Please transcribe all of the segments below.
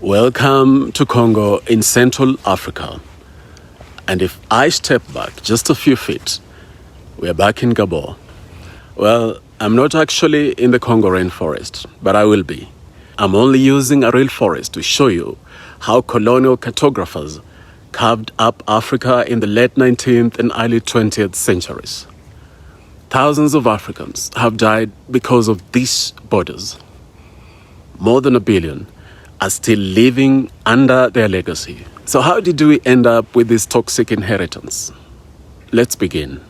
Welcome to Congo in Central Africa. And if I step back just a few feet, we're back in Gabon. Well, I'm not actually in the Congo rainforest, but I will be. I'm only using a real forest to show you how colonial cartographers carved up Africa in the late 19th and early 20th centuries. Thousands of Africans have died because of these borders. More than 1 billion are still living under their legacy. So how did we end up with this toxic inheritance? Let's begin.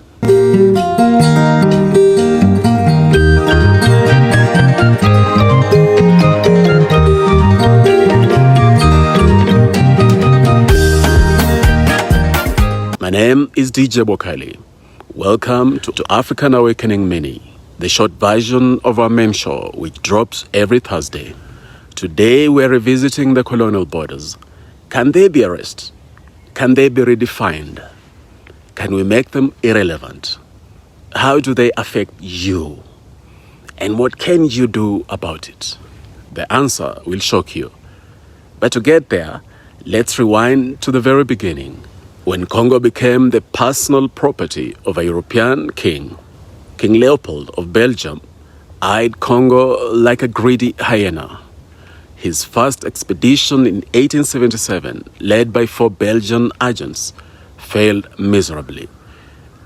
My name is DJ Bwakali. Welcome to African Awakening Mini, the short version of our meme show which drops every Thursday. Today we're revisiting the colonial borders. Can they be erased? Can they be redefined? Can we make them irrelevant? How do they affect you? And what can you do about it? The answer will shock you. But to get there, let's rewind to the very beginning, when Congo became the personal property of a European king. King Leopold of Belgium eyed Congo like a greedy hyena. His first expedition in 1877, led by 4 Belgian agents, failed miserably.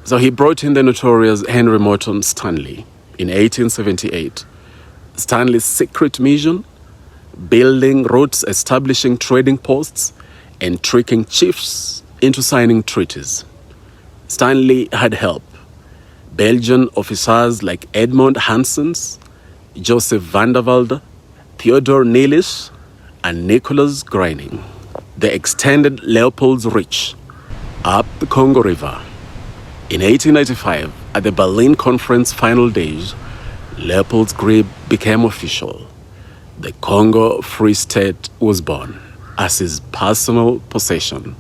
So he brought in the notorious Henry Morton Stanley in 1878. Stanley's secret mission? Building roads, establishing trading posts, and tricking chiefs into signing treaties. Stanley had help. Belgian officers like Edmond Hansens, Joseph van der Velde, Theodore Neelis, and Nicholas Greining. They extended Leopold's reach up the Congo River. In 1895, at the Berlin Conference final days, Leopold's grip became official. The Congo Free State was born as his personal possession.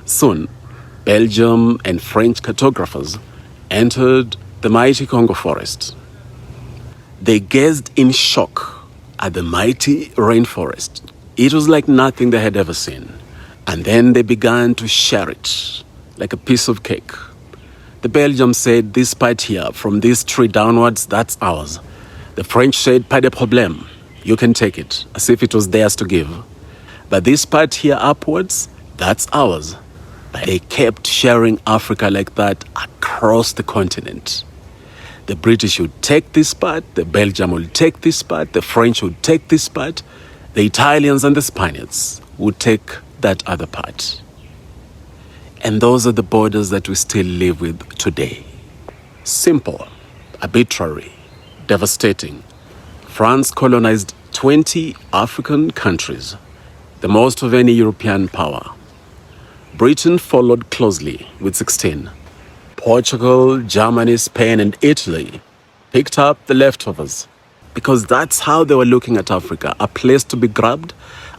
Soon, Belgium and French cartographers entered the mighty Congo forest. They gazed in shock at the mighty rainforest. It was like nothing they had ever seen. And then they began to share it like a piece of cake. The Belgians said, this part here, from this tree downwards, that's ours. The French said, pas de problème, you can take it, as if it was theirs to give. But this part here upwards, that's ours. But they kept sharing Africa like that across the continent. The British would take this part, the Belgians would take this part, the French would take this part, the Italians and the Spaniards would take that other part. And those are the borders that we still live with today. Simple, arbitrary, devastating. France colonized 20 African countries, the most of any European power. Britain followed closely with 16. Portugal, Germany, Spain, and Italy picked up the leftovers because that's how they were looking at Africa, a place to be grabbed,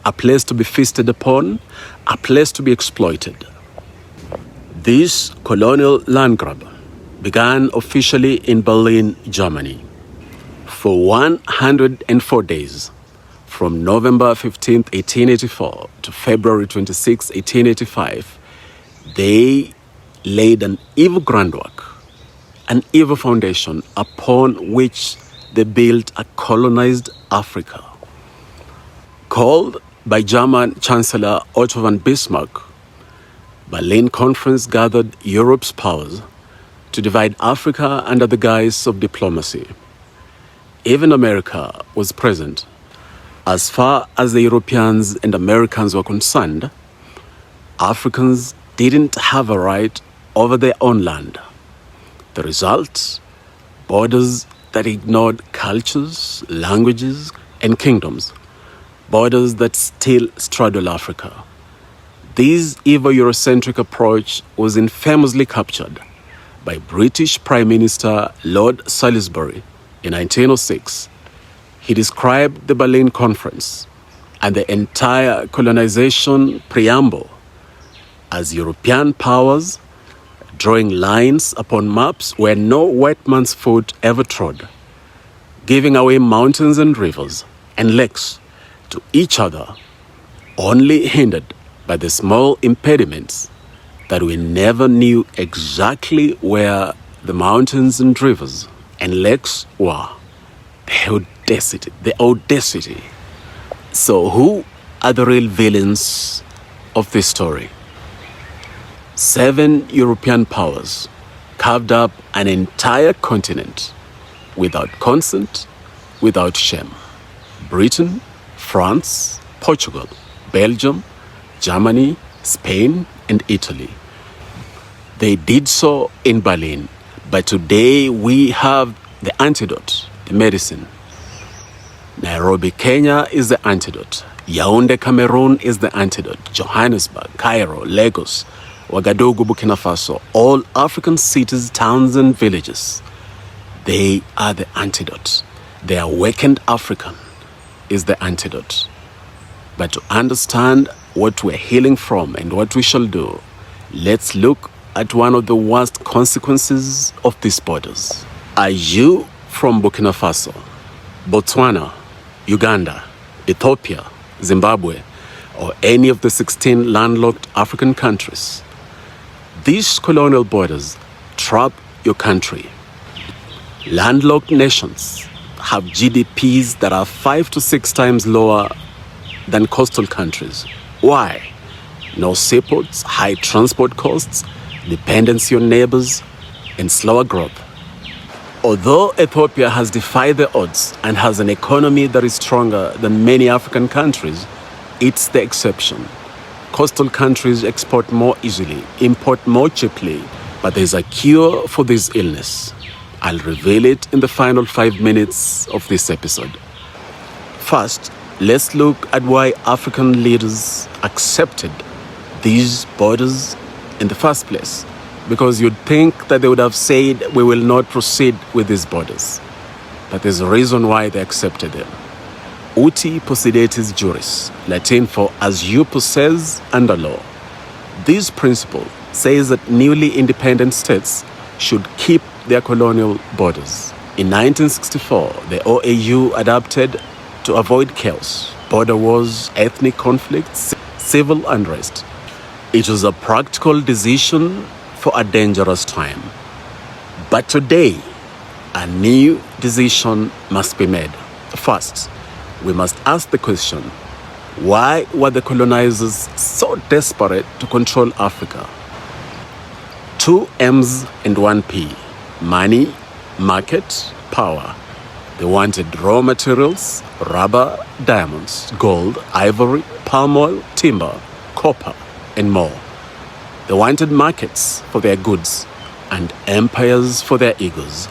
a place to be feasted upon, a place to be exploited. This colonial land grab began officially in Berlin, Germany. For 104 days, from November 15, 1884 to February 26, 1885, they laid an evil groundwork, an evil foundation upon which they built a colonized Africa. Called by German Chancellor Otto von Bismarck, Berlin Conference gathered Europe's powers to divide Africa under the guise of diplomacy. Even America was present. As far as the Europeans and Americans were concerned, Africans didn't have a right over their own land. The result? Borders that ignored cultures, languages, and kingdoms. Borders that still straddle Africa. This evil Eurocentric approach was infamously captured by British Prime Minister Lord Salisbury in 1906. He described the Berlin Conference and the entire colonization preamble as European powers drawing lines upon maps where no white man's foot ever trod, giving away mountains and rivers and lakes to each other only hindered by the small impediments that we never knew exactly where the mountains and rivers and lakes were. The audacity. So who are the real villains of this story? 7 European powers carved up an entire continent without consent, without shame. Britain, France, Portugal, Belgium, Germany, Spain, and Italy. They did so in Berlin, but today we have the antidote, the medicine. Nairobi, Kenya is the antidote. Yaounde, Cameroon is the antidote. Johannesburg, Cairo, Lagos, Ouagadougou, Burkina Faso, all African cities, towns, and villages. They are the antidote. The awakened African is the antidote. But to understand what we're healing from and what we shall do, let's look at one of the worst consequences of these borders. Are you from Burkina Faso, Botswana, Uganda, Ethiopia, Zimbabwe, or any of the 16 landlocked African countries? These colonial borders trap your country. Landlocked nations have GDPs that are 5 to 6 times lower than coastal countries. Why? No seaports, high transport costs, dependency on neighbors, and slower growth. Although Ethiopia has defied the odds and has an economy that is stronger than many African countries, it's the exception. Coastal countries export more easily, import more cheaply, but there's a cure for this illness. I'll reveal it in the final 5 minutes of this episode. First, let's look at why African leaders accepted these borders in the first place. Because you'd think that they would have said, we will not proceed with these borders. But there's a reason why they accepted them. Uti possidetis juris, Latin for as you possess under law. This principle says that newly independent states should keep their colonial borders. In 1964, the OAU adapted to avoid chaos, border wars, ethnic conflicts, civil unrest. It was a practical decision for a dangerous time. But today, a new decision must be made. First, we must ask the question, why were the colonizers so desperate to control Africa? 2 M's and 1 P. Money, market, power. They wanted raw materials, rubber, diamonds, gold, ivory, palm oil, timber, copper, and more. They wanted markets for their goods and empires for their egos.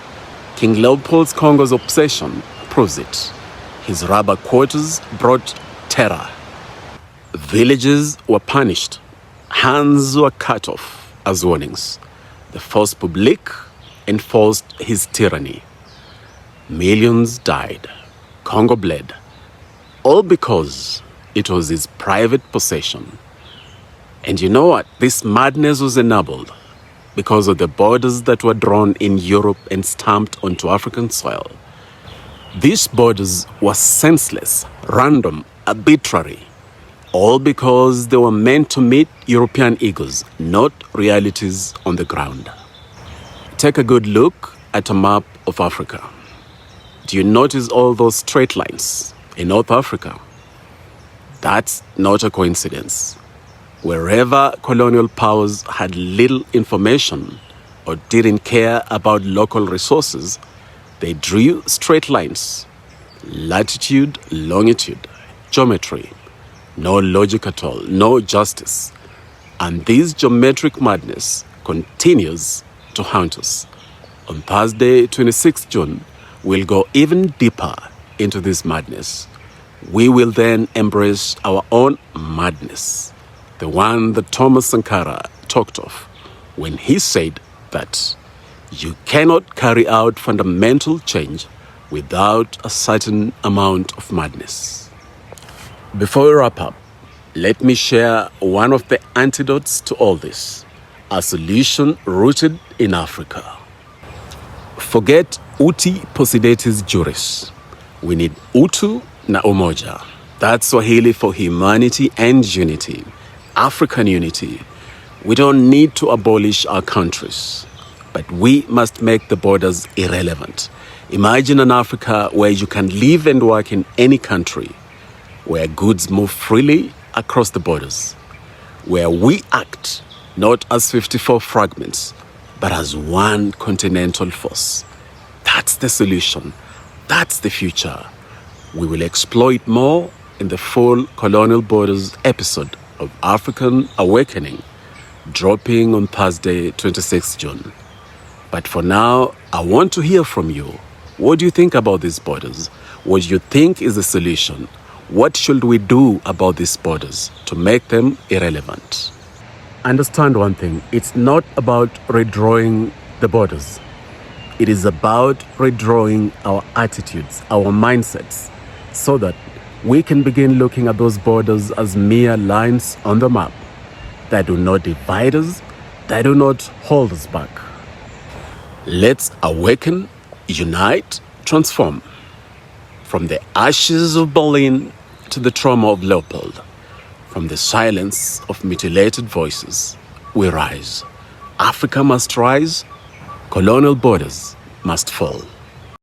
King Leopold's Congo's obsession proves it. His rubber quarters brought terror. Villages were punished. Hands were cut off as warnings. The force publique enforced his tyranny. Millions died. Congo bled. All because it was his private possession. And you know what? This madness was enabled because of the borders that were drawn in Europe and stamped onto African soil. These borders were senseless, random, arbitrary, all because they were meant to meet European egos, not realities on the ground. Take a good look at a map of Africa. Do you notice all those straight lines in North Africa? That's not a coincidence. Wherever colonial powers had little information or didn't care about local resources, they drew straight lines, latitude, longitude, geometry, no logic at all, no justice. And this geometric madness continues to haunt us. On Thursday, 26 June, we'll go even deeper into this madness. We will then embrace our own madness, the one that Thomas Sankara talked of when he said that you cannot carry out fundamental change without a certain amount of madness. Before we wrap up, let me share one of the antidotes to all this, a solution rooted in Africa. Forget Uti possidetis juris. We need Utu na Umoja. That's Swahili for humanity and unity, African unity. We don't need to abolish our countries, but we must make the borders irrelevant. Imagine an Africa where you can live and work in any country, where goods move freely across the borders, where we act not as 54 fragments, but as one continental force. That's the solution. That's the future. We will exploit more in the full Colonial Borders episode of African Awakening, dropping on Thursday, 26th June. But for now, I want to hear from you. What do you think about these borders? What do you think is the solution? What should we do about these borders to make them irrelevant? Understand one thing, it's not about redrawing the borders. It is about redrawing our attitudes, our mindsets, so that we can begin looking at those borders as mere lines on the map that do not divide us, that do not hold us back. Let's awaken, unite, transform. From the ashes of Berlin to the trauma of Leopold, from the silence of mutilated voices, we rise. Africa must rise, colonial borders must fall.